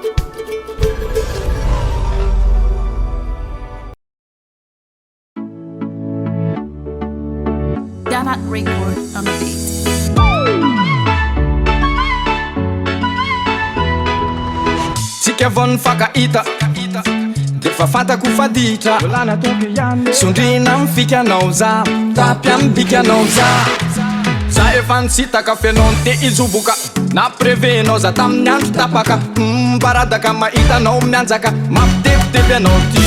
Ghana record on the beat. Tsika vao fakaita defa fantako faditra sondrina mifikanao za tapy ambikanao za efa nisitaka fianao te izoboka na prevenao za tamin'ny andro tapaka baradaka mahitanao mianjaka mampitevitevy anao ty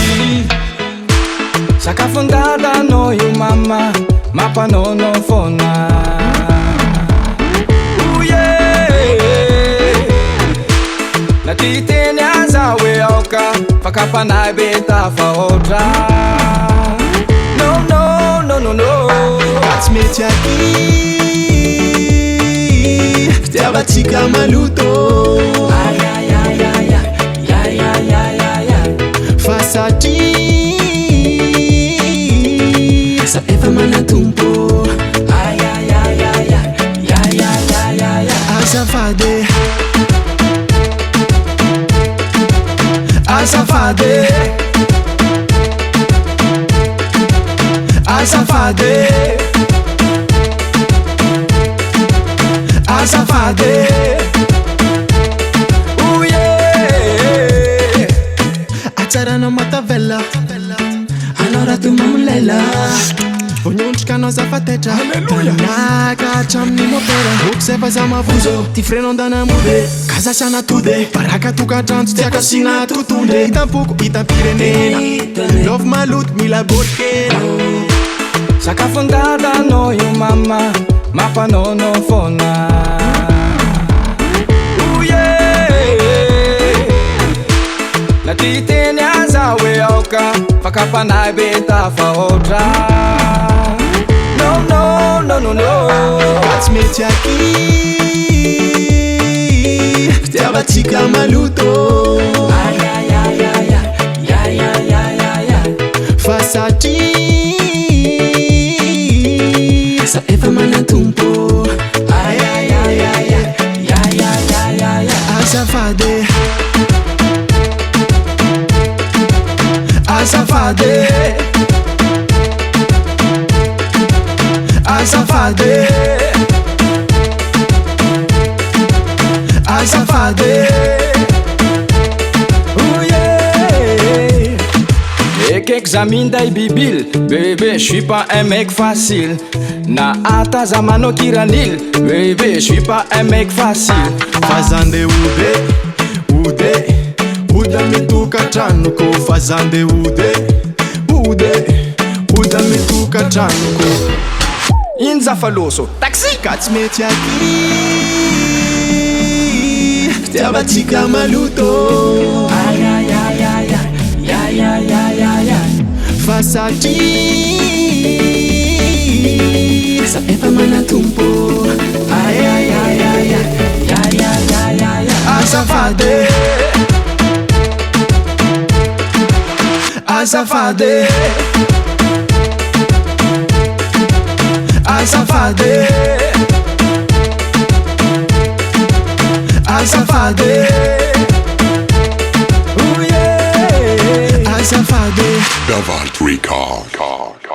sakafon-dalanao io mama mampanonao foana na ty teny aza hoe aoka fakapanay be tafahoatra no no no no no Tsy mety aky fitiavatsika maloto fa satria sa efa manatompo azafady azafady azafady azafady atsarana matavela anao raha toy mamolela vonondrika anao zafatetra tanaka hatramin'ny motera okizay fa za mavozo ty frenao andanamobe kazasana tode baraka tokatranjo tsy akasina totondre hitampoko hitam-pirenena lovy maloto mila bolikena sakafon-dalanao io mama mampanonao foana na ty teny aza hoe aoka fakapanay be tafahoatra no no no no no Tsy mety aky fitiavatsika maloto fa satria sa efa manatompo azafady azafady azafady azafady ekeko za minday bibile bébé je suis pas un mec facile na ata za manao kiranil bébé je suis pas un mec facile fazande ude uda mitokatranoko fazande uda mitokatranoko iny zafaloso taxi ka tsy mety aky fitiavatsika maloto fa satria sa efa manatompo azafady azafady azafady azafady azafady Davalt Record.